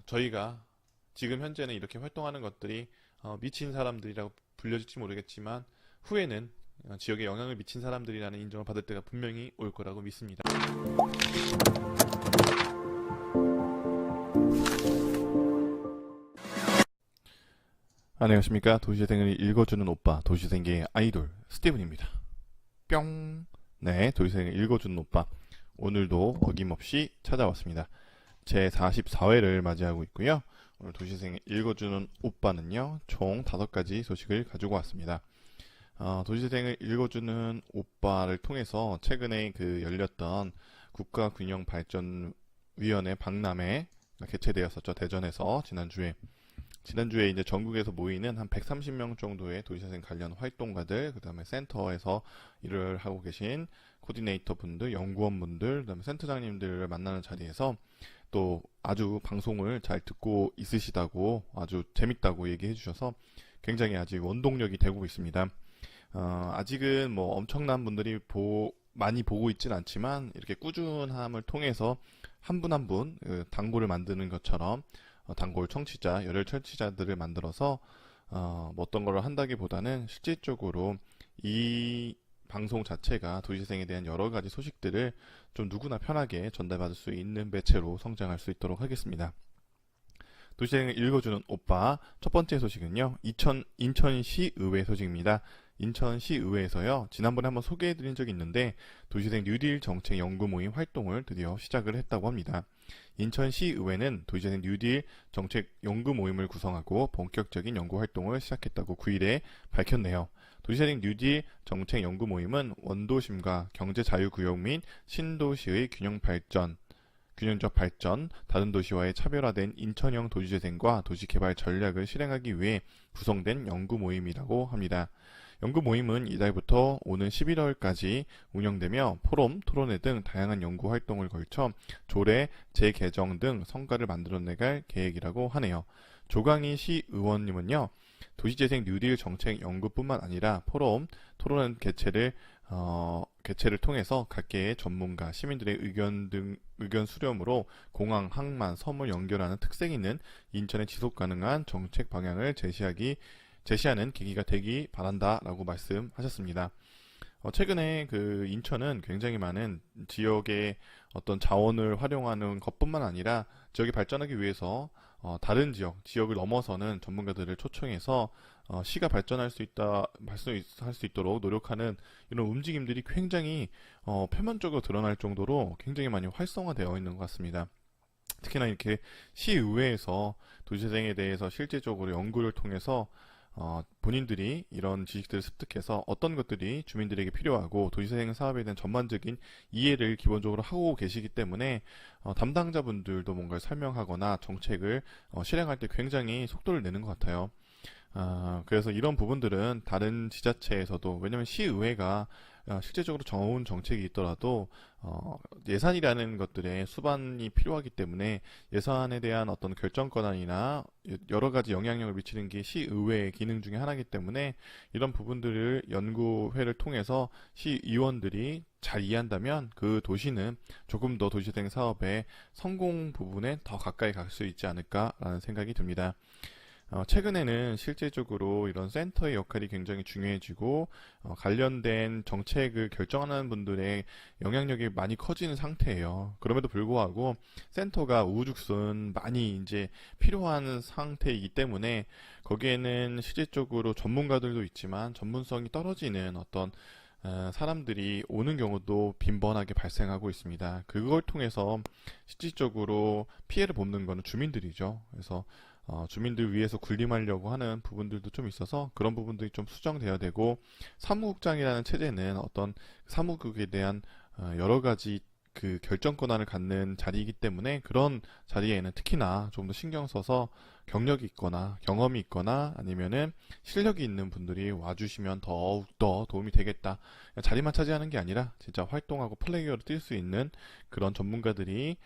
저희가 지금 현재는 이렇게 활동하는 것들이 미친 사람들이라고 불려질지 모르겠지만 후에는 지역에 영향을 미친 사람들이라는 인정을 받을 때가 분명히 올 거라고 믿습니다. 안녕하십니까. 도시재생을 읽어주는 오빠, 도시생계의 아이돌 스티븐입니다. 뿅. 네, 도시생을 읽어주는 오빠, 오늘도 어김없이 찾아왔습니다. 제 44회를 맞이하고 있고요. 오늘 도시생을 읽어주는 오빠는요, 총 5가지 소식을 가지고 왔습니다. 도시생을 읽어주는 오빠를 통해서 최근에 열렸던 국가균형발전위원회 박람회 개최되었었죠. 대전에서 지난주에 이제 전국에서 모이는 한 130명 정도의 도시재생 관련 활동가들, 그 다음에 센터에서 일을 하고 계신 코디네이터 분들, 연구원 분들, 그 다음에 센터장님들을 만나는 자리에서 또 아주 방송을 잘 듣고 있으시다고, 아주 재밌다고 얘기해 주셔서 굉장히 아직 원동력이 되고 있습니다. 아직은 뭐 엄청난 분들이 많이 보고 있진 않지만 이렇게 꾸준함을 통해서 한 분 한 분 단골을 만드는 것처럼 단골 청취자, 열혈 청취자들을 만들어서 뭐 어떤 걸 한다기보다는 실질적으로 이 방송 자체가 도시재생에 대한 여러 가지 소식들을 좀 누구나 편하게 전달받을 수 있는 매체로 성장할 수 있도록 하겠습니다. 도시재생을 읽어주는 오빠, 첫 번째 소식은요, 인천시의회 소식입니다. 인천시의회에서요, 지난번에 한번 소개해드린 적이 있는데 도시재생 뉴딜 정책 연구 모임 활동을 드디어 시작을 했다고 합니다. 인천시의회는 도시재생 뉴딜 정책 연구 모임을 구성하고 본격적인 연구 활동을 시작했다고 9일에 밝혔네요. 도시재생 뉴딜 정책 연구 모임은 원도심과 경제자유구역 및 신도시의 균형적 발전, 다른 도시와의 차별화된 인천형 도시재생과 도시개발 전략을 실행하기 위해 구성된 연구 모임이라고 합니다. 연구 모임은 이달부터 오는 11월까지 운영되며 포럼, 토론회 등 다양한 연구 활동을 걸쳐 조례, 재개정 등 성과를 만들어내갈 계획이라고 하네요. 조강희 시의원님은요, 도시재생 뉴딜 정책 연구뿐만 아니라 포럼, 토론회 개최를 통해서 각계의 전문가, 시민들의 의견 수렴으로 공항, 항만, 섬을 연결하는 특색 있는 인천의 지속 가능한 정책 방향을 제시하는 계기가 되기 바란다라고 말씀하셨습니다. 최근에 인천은 굉장히 많은 지역의 어떤 자원을 활용하는 것뿐만 아니라 지역이 발전하기 위해서 다른 지역을 넘어서는 전문가들을 초청해서 시가 발전할 수 있도록 노력하는 이런 움직임들이 굉장히 표면적으로 드러날 정도로 굉장히 많이 활성화되어 있는 것 같습니다. 특히나 이렇게 시의회에서 도시재생에 대해서 실질적으로 연구를 통해서 본인들이 이런 지식들을 습득해서 어떤 것들이 주민들에게 필요하고 도시재생 사업에 대한 전반적인 이해를 기본적으로 하고 계시기 때문에 담당자분들도 뭔가를 설명하거나 정책을 실행할 때 굉장히 속도를 내는 것 같아요. 그래서 이런 부분들은 다른 지자체에서도, 왜냐하면 시의회가 실제적으로 정해온 정책이 있더라도 예산이라는 것들에 수반이 필요하기 때문에 예산에 대한 어떤 결정 권한이나 여러 가지 영향력을 미치는 게 시의회의 기능 중에 하나이기 때문에 이런 부분들을 연구회를 통해서 시의원들이 잘 이해한다면 그 도시는 조금 더 도시재생 사업의 성공 부분에 더 가까이 갈 수 있지 않을까라는 생각이 듭니다. 최근에는 실질적으로 이런 센터의 역할이 굉장히 중요해지고 관련된 정책을 결정하는 분들의 영향력이 많이 커지는 상태예요. 그럼에도 불구하고 센터가 우후죽순 많이 이제 필요한 상태이기 때문에 거기에는 실질적으로 전문가들도 있지만 전문성이 떨어지는 어떤 사람들이 오는 경우도 빈번하게 발생하고 있습니다. 그걸 통해서 실질적으로 피해를 보는 것은 주민들이죠. 그래서 주민들 위해서 군림하려고 하는 부분들도 좀 있어서 그런 부분들이 좀 수정돼야 되고, 사무국장이라는 체제는 어떤 사무국에 대한 여러 가지 결정 권한을 갖는 자리이기 때문에 그런 자리에는 특히나 좀 더 신경 써서 경력이 있거나 경험이 있거나 아니면은 실력이 있는 분들이 와주시면 더욱더 도움이 되겠다. 자리만 차지하는 게 아니라 진짜 활동하고 플레이어로 뛸 수 있는 그런 전문가들이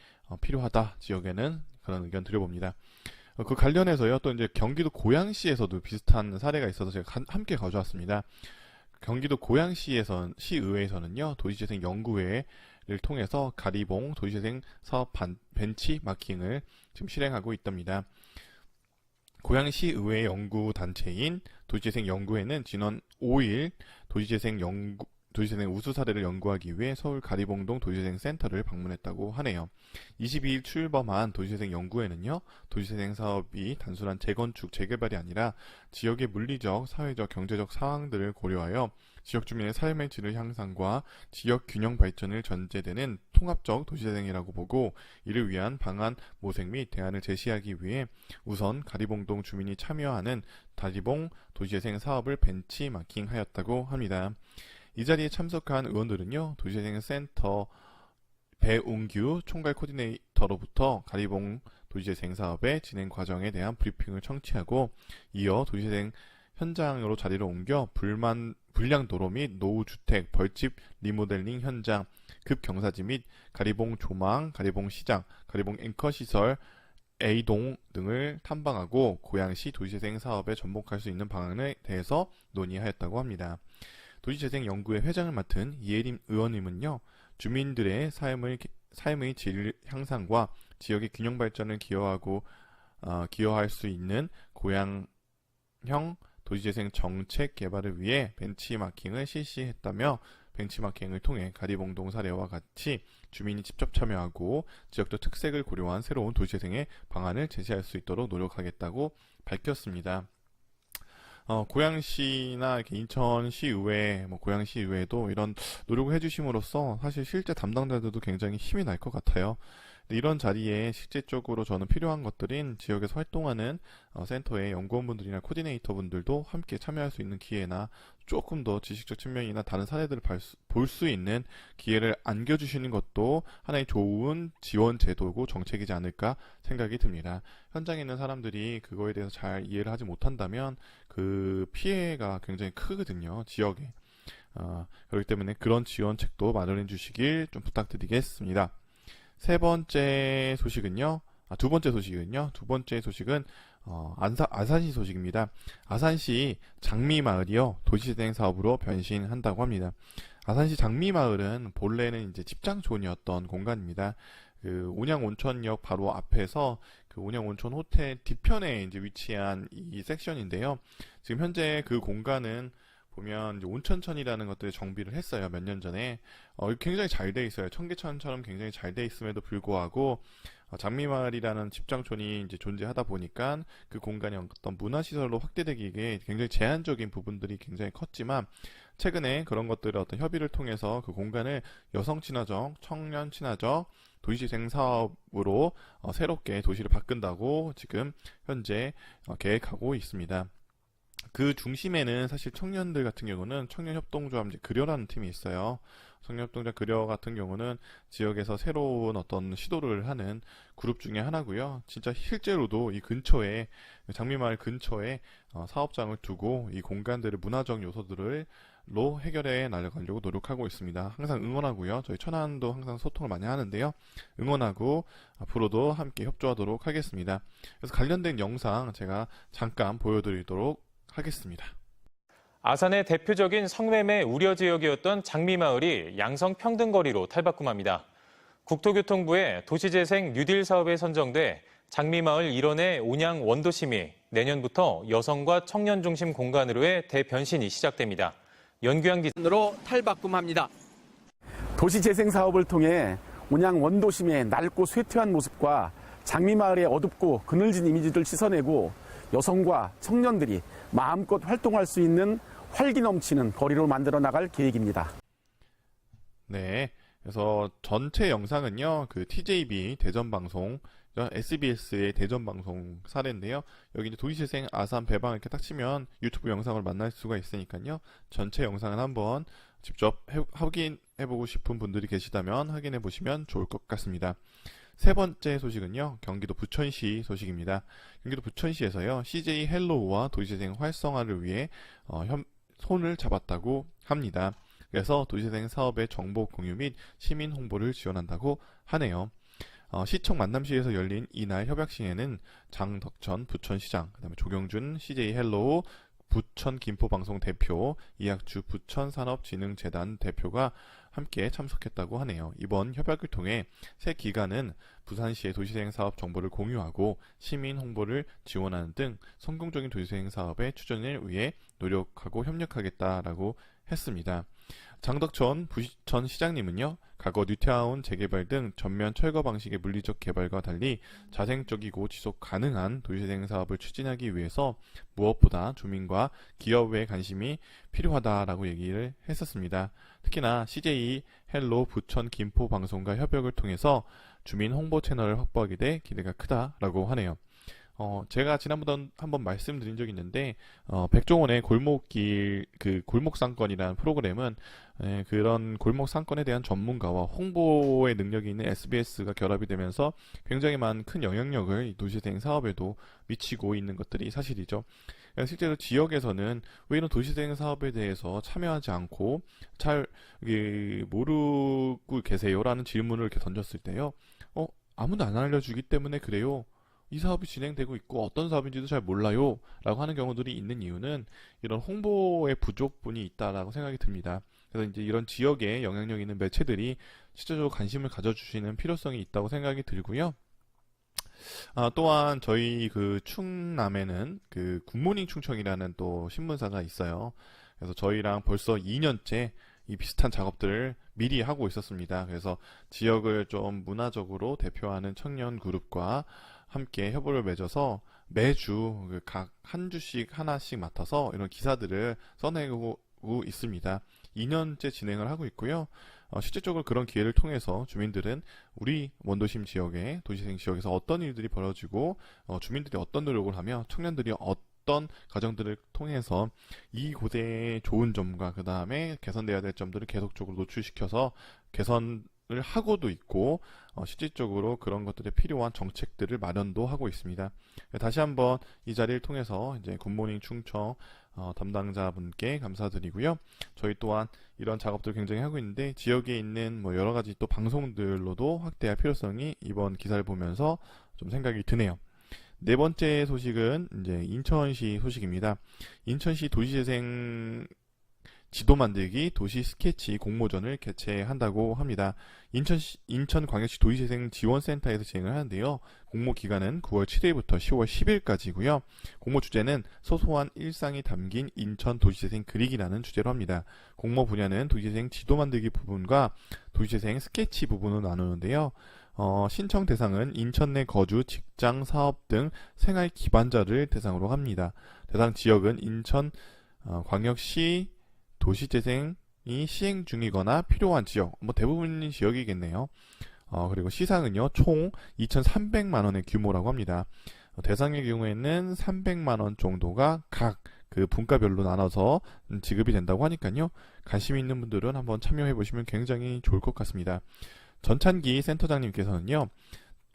필요하다. 지역에는 그런 의견 드려봅니다. 그 관련해서요, 또 이제 경기도 고양시에서도 비슷한 사례가 있어서 제가 함께 가져왔습니다. 경기도 고양시의회에서는요, 도시재생 연구회에 통해서 가리봉 도시재생 사업 벤치마킹을 지금 실행하고 있답니다. 고양시 의회 연구단체인 도시재생연구회는 지난 5일 도시재생 우수 사례를 연구하기 위해 서울 가리봉동 도시재생센터를 방문했다고 하네요. 22일 출범한 도시재생연구회는요, 도시재생 사업이 단순한 재건축, 재개발이 아니라 지역의 물리적, 사회적, 경제적 상황들을 고려하여 지역 주민의 삶의 질을 향상과 지역 균형 발전을 전제되는 통합적 도시재생이라고 보고, 이를 위한 방안 모색 및 대안을 제시하기 위해 우선 가리봉동 주민이 참여하는 가리봉 도시재생 사업을 벤치마킹하였다고 합니다. 이 자리에 참석한 의원들은요, 도시재생센터 배웅규 총괄 코디네이터로부터 가리봉 도시재생 사업의 진행 과정에 대한 브리핑을 청취하고, 이어 도시재생 현장으로 자리를 옮겨 불량 도로 및 노후주택, 벌집 리모델링 현장, 급경사지 및 가리봉 조망, 가리봉 시장, 가리봉 앵커시설, A동 등을 탐방하고 고양시 도시재생 사업에 접목할 수 있는 방안에 대해서 논의하였다고 합니다. 도시재생연구회 회장을 맡은 이혜림 의원님은요, 주민들의 삶의 질 향상과 지역의 균형 발전을 기여할 수 있는 고양형 도시재생 정책 개발을 위해 벤치마킹을 실시했다며, 벤치마킹을 통해 가리봉동 사례와 같이 주민이 직접 참여하고 지역적 특색을 고려한 새로운 도시재생의 방안을 제시할 수 있도록 노력하겠다고 밝혔습니다. 고양시나 이렇게 인천시의회, 고양시의회도 이런 노력을 해주심으로써 사실 실제 담당자들도 굉장히 힘이 날 것 같아요. 이런 자리에 실질적으로 저는 필요한 것들인 지역에서 활동하는 센터의 연구원분들이나 코디네이터 분들도 함께 참여할 수 있는 기회나 조금 더 지식적 측면이나 다른 사례들을 볼 수 있는 기회를 안겨주시는 것도 하나의 좋은 지원 제도고 정책이지 않을까 생각이 듭니다. 현장에 있는 사람들이 그거에 대해서 잘 이해를 하지 못한다면 그 피해가 굉장히 크거든요, 지역에. 그렇기 때문에 그런 지원책도 마련해 주시길 좀 부탁드리겠습니다. 두 번째 소식은요, 아산시 소식입니다. 아산시 장미마을이요, 도시재생 사업으로 변신한다고 합니다. 아산시 장미마을은 본래는 이제 집장촌이었던 공간입니다. 그 온양온천역 바로 앞에서 그 온양온천 호텔 뒤편에 이제 위치한 이 섹션인데요. 지금 현재 그 공간은 보면 이제 온천천이라는 것들을 정비를 했어요. 몇 년 전에. 굉장히 잘 돼 있어요. 청계천처럼 굉장히 잘 돼 있음에도 불구하고 장미마을이라는 집장촌이 이제 존재하다 보니까 그 공간이 어떤 문화시설로 확대되기에 굉장히 제한적인 부분들이 굉장히 컸지만, 최근에 그런 것들을 어떤 협의를 통해서 그 공간을 여성 친화적, 청년 친화적 도시재생 사업으로 새롭게 도시를 바꾼다고 지금 현재 계획하고 있습니다. 그 중심에는 사실 청년들 같은 경우는 청년협동조합 그려라는 팀이 있어요. 청년협동조합 그려 같은 경우는 지역에서 새로운 어떤 시도를 하는 그룹 중에 하나고요. 진짜 실제로도 이 근처에, 장미마을 근처에 사업장을 두고 이 공간들을 문화적 요소들로 해결해 나가려고 노력하고 있습니다. 항상 응원하고요. 저희 천안도 항상 소통을 많이 하는데요. 응원하고 앞으로도 함께 협조하도록 하겠습니다. 그래서 관련된 영상 제가 잠깐 보여드리도록 하겠습니다. 아산의 대표적인 성매매 우려 지역이었던 장미마을이 양성평등거리로 탈바꿈합니다. 국토교통부의 도시재생 뉴딜 사업에 선정돼 장미마을 일원의 온양 원도심이 내년부터 여성과 청년 중심 공간으로의 대변신이 시작됩니다. 연규양 기자로 탈바꿈합니다. 도시재생 사업을 통해 온양 원도심의 낡고 쇠퇴한 모습과 장미마을의 어둡고 그늘진 이미지를 씻어내고 여성과 청년들이 마음껏 활동할 수 있는 활기 넘치는 거리로 만들어 나갈 계획입니다. 네, 그래서 전체 영상은요, 그 TJB 대전방송, SBS의 대전방송 사례인데요. 여기 이제 도시재생 아산 배방 이렇게 딱 치면 유튜브 영상을 만날 수가 있으니까요. 전체 영상은 한번 직접 확인해보고 싶은 분들이 계시다면 확인해 보시면 좋을 것 같습니다. 세 번째 소식은요, 경기도 부천시 소식입니다. 경기도 부천시에서요, CJ 헬로우와 도시재생 활성화를 위해 손을 잡았다고 합니다. 그래서 도시재생 사업의 정보 공유 및 시민 홍보를 지원한다고 하네요. 시청 만남시에서 열린 이날 협약식에는 장덕천 부천시장, 그다음에 조경준 CJ 헬로우 부천 김포방송 대표, 이학주 부천산업진흥재단 대표가 함께 참석했다고 하네요. 이번 협약을 통해 새 기관은 부산시의 도시재생 사업 정보를 공유하고 시민 홍보를 지원하는 등 성공적인 도시재생 사업의 추진을 위해 노력하고 협력하겠다라고 했습니다. 장덕천 부천 시장님은요, 과거 뉴타운 재개발 등 전면 철거 방식의 물리적 개발과 달리 자생적이고 지속 가능한 도시재생 사업을 추진하기 위해서 무엇보다 주민과 기업의 관심이 필요하다라고 얘기를 했었습니다. 특히나 CJ 헬로 부천 김포 방송과 협약을 통해서 주민 홍보 채널을 확보하게 돼 기대가 크다라고 하네요. 제가 지난번에 한번 말씀드린 적이 있는데, 백종원의 골목길, 골목상권이라는 프로그램은, 그런 골목상권에 대한 전문가와 홍보의 능력이 있는 SBS가 결합이 되면서 굉장히 많은 큰 영향력을 이 도시재생 사업에도 미치고 있는 것들이 사실이죠. 실제로 지역에서는 왜 이런 도시재생 사업에 대해서 참여하지 않고 잘 모르고 계세요라는 질문을 이렇게 던졌을 때요, 아무도 안 알려주기 때문에 그래요. 이 사업이 진행되고 있고 어떤 사업인지도 잘 몰라요 라고 하는 경우들이 있는 이유는 이런 홍보의 부족분이 있다라고 생각이 듭니다. 그래서 이제 이런 지역에 영향력 있는 매체들이 실제적으로 관심을 가져주시는 필요성이 있다고 생각이 들고요. 또한 저희 충남에는 굿모닝 충청이라는 또 신문사가 있어요. 그래서 저희랑 벌써 2년째 이 비슷한 작업들을 미리 하고 있었습니다. 그래서 지역을 좀 문화적으로 대표하는 청년 그룹과 함께 협업을 맺어서 매주 각 한 주씩 하나씩 맡아서 이런 기사들을 써내고 있습니다. 2년째 진행을 하고 있고요. 실질적으로 그런 기회를 통해서 주민들은 우리 원도심 지역에 도시재생 지역에서 어떤 일들이 벌어지고 주민들이 어떤 노력을 하며 청년들이 어떤 과정들을 통해서 이곳의 좋은 점과 그 다음에 개선돼야 될 점들을 계속적으로 노출시켜서 개선을 하고도 있고 실질적으로 그런 것들에 필요한 정책들을 마련도 하고 있습니다. 다시 한번 이 자리를 통해서 이제 굿모닝 충청 담당자분께 감사드리고요. 저희 또한 이런 작업들 굉장히 하고 있는데 지역에 있는 여러 가지 또 방송들로도 확대할 필요성이 이번 기사를 보면서 좀 생각이 드네요. 네 번째 소식은 이제 인천시 소식입니다. 인천시 도시재생 지도 만들기 도시 스케치 공모전을 개최한다고 합니다. 인천광역시 도시재생 지원센터에서 진행을 하는데요. 공모 기간은 9월 7일부터 10월 10일까지고요. 공모 주제는 소소한 일상이 담긴 인천 도시재생 그리기라는 주제로 합니다. 공모 분야는 도시재생 지도 만들기 부분과 도시재생 스케치 부분으로 나누는데요. 신청 대상은 인천 내 거주, 직장, 사업 등 생활 기반자를 대상으로 합니다. 대상 지역은 인천 광역시 도시재생이 시행 중이거나 필요한 지역, 대부분의 지역이겠네요. 그리고 시상은요, 총 2,300만원의 규모라고 합니다. 대상의 경우에는 300만원 정도가 각 분과별로 나눠서 지급이 된다고 하니까요. 관심 있는 분들은 한번 참여해보시면 굉장히 좋을 것 같습니다. 전찬기 센터장님께서는요,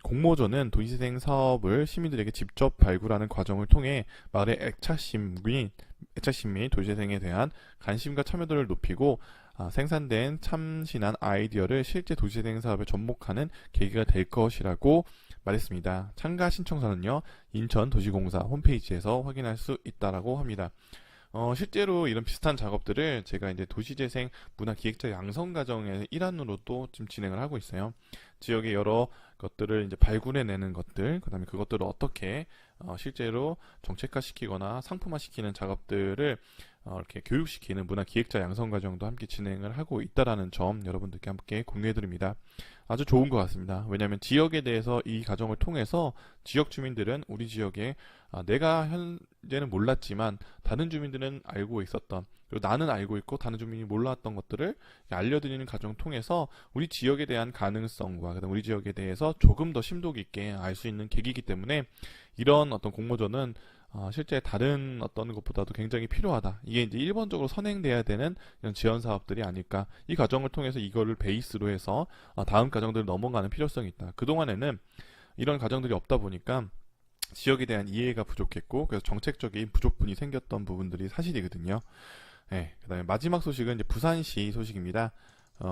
공모전은 도시재생 사업을 시민들에게 직접 발굴하는 과정을 통해 마을의 애착심 및 도시재생에 대한 관심과 참여도를 높이고 생산된 참신한 아이디어를 실제 도시재생 사업에 접목하는 계기가 될 것이라고 말했습니다. 참가 신청서는요, 인천도시공사 홈페이지에서 확인할 수 있다라고 합니다. 실제로 이런 비슷한 작업들을 제가 이제 도시재생 문화기획자 양성 과정의 일환으로도 지금 진행을 하고 있어요. 지역의 여러 것들을 이제 발굴해내는 것들, 그 다음에 그것들을 어떻게 실제로 정책화시키거나 상품화시키는 작업들을 이렇게 교육시키는 문화기획자 양성 과정도 함께 진행을 하고 있다라는 점 여러분들께 함께 공유해드립니다. 아주 좋은 것 같습니다. 왜냐하면 지역에 대해서 이 과정을 통해서 지역 주민들은 우리 지역에 내가 현재는 몰랐지만 다른 주민들은 알고 있었던, 그리고 나는 알고 있고 다른 주민이 몰랐던 것들을 알려드리는 과정을 통해서 우리 지역에 대한 가능성과 그다음 우리 지역에 대해서 조금 더 심도 깊게 알 수 있는 계기이기 때문에 이런 어떤 공모전은 실제 다른 어떤 것보다도 굉장히 필요하다. 이게 이제 일본적으로 선행돼야 되는 이런 지원 사업들이 아닐까. 이 과정을 통해서 이거를 베이스로 해서 다음 과정들을 넘어가는 필요성이 있다. 그동안에는 이런 과정들이 없다 보니까 지역에 대한 이해가 부족했고 그래서 정책적인 부족분이 생겼던 부분들이 사실이거든요. 네, 그다음에 마지막 소식은 이제 부산시 소식입니다.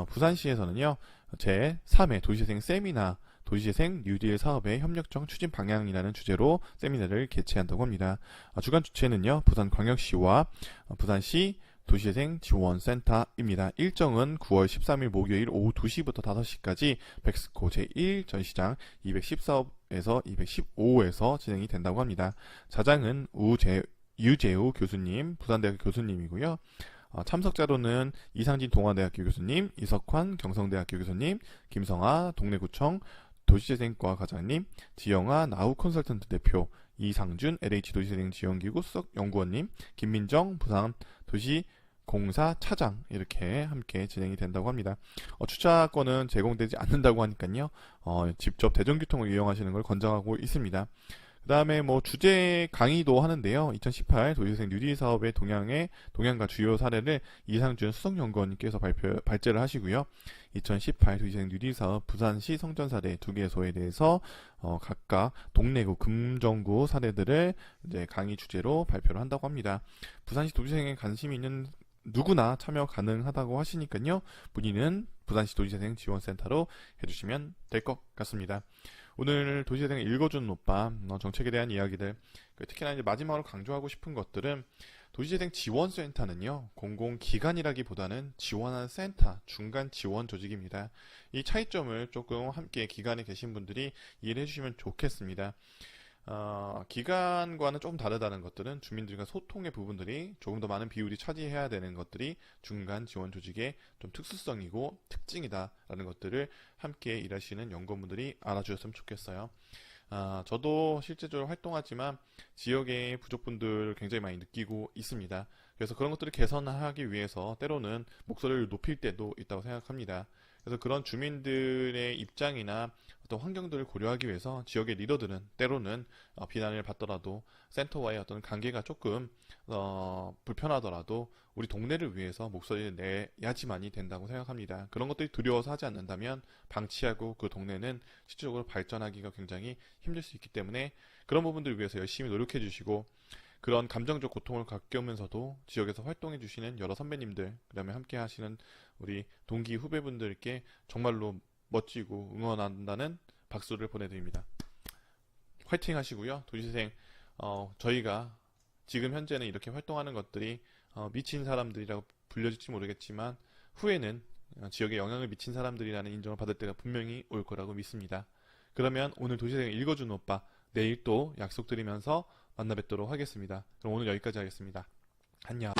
부산시에서는요, 제3회 도시재생 세미나 도시재생 뉴딜 사업의 협력적 추진 방향이라는 주제로 세미나를 개최한다고 합니다. 주간 주최는요, 부산광역시와 부산시 도시재생 지원센터입니다. 일정은 9월 13일 목요일 오후 2시부터 5시까지 백스코 제1 전시장 214호에서 215호에서 진행이 된다고 합니다. 자장은 유재우 교수님, 부산대학교 교수님이고요. 참석자로는 이상진 동아대학교 교수님, 이석환 경성대학교 교수님, 김성아 동래구청 도시재생과 과장님, 지영아 나우 컨설턴트 대표, 이상준 LH 도시재생 지원기구 수석 연구원님, 김민정 부산 도시공사 차장 이렇게 함께 진행이 된다고 합니다. 주차권은 제공되지 않는다고 하니까요. 직접 대중교통을 이용하시는 걸 권장하고 있습니다. 그 다음에 주제 강의도 하는데요. 2018 도시재생 뉴딜 사업의 동향과 주요 사례를 이상준 수석연구원님께서 발제를 하시고요. 2018 도시재생 뉴딜 사업 부산시 성전 사례 2개소에 대해서 각각 동래구, 금정구 사례들을 이제 강의 주제로 발표를 한다고 합니다. 부산시 도시재생에 관심이 있는 누구나 참여 가능하다고 하시니까요. 문의는 부산시 도시재생 지원센터로 해주시면 될 것 같습니다. 오늘 도시재생을 읽어주는 오빠 정책에 대한 이야기들, 특히나 이제 마지막으로 강조하고 싶은 것들은 도시재생 지원센터는요, 공공기관이라기보다는 지원하는 센터, 중간 지원 조직입니다. 이 차이점을 조금 함께 기관에 계신 분들이 이해를 해주시면 좋겠습니다. 기관과는 조금 다르다는 것들은 주민들과 소통의 부분들이 조금 더 많은 비율이 차지해야 되는 것들이 중간 지원 조직의 좀 특수성이고 특징이다라는 것들을 함께 일하시는 연구원분들이 알아주셨으면 좋겠어요. 저도 실제적으로 활동하지만 지역의 부족분들 굉장히 많이 느끼고 있습니다. 그래서 그런 것들을 개선하기 위해서 때로는 목소리를 높일 때도 있다고 생각합니다. 그래서 그런 주민들의 입장이나 어떤 환경들을 고려하기 위해서 지역의 리더들은 때로는 비난을 받더라도 센터와의 어떤 관계가 조금 불편하더라도 우리 동네를 위해서 목소리를 내야지만이 된다고 생각합니다. 그런 것들이 두려워서 하지 않는다면 방치하고 그 동네는 실질적으로 발전하기가 굉장히 힘들 수 있기 때문에 그런 부분들을 위해서 열심히 노력해 주시고, 그런 감정적 고통을 겪으면서도 지역에서 활동해 주시는 여러 선배님들, 그 다음에 함께 하시는 우리 동기 후배분들께 정말로 멋지고 응원한다는 박수를 보내드립니다. 화이팅 하시고요. 도시재생 저희가 지금 현재는 이렇게 활동하는 것들이 미친 사람들이라고 불려질지 모르겠지만 후에는 지역에 영향을 미친 사람들이라는 인정을 받을 때가 분명히 올 거라고 믿습니다. 그러면 오늘 도시재생 읽어주는 오빠, 내일 또 약속드리면서 만나 뵙도록 하겠습니다. 그럼 오늘 여기까지 하겠습니다. 안녕.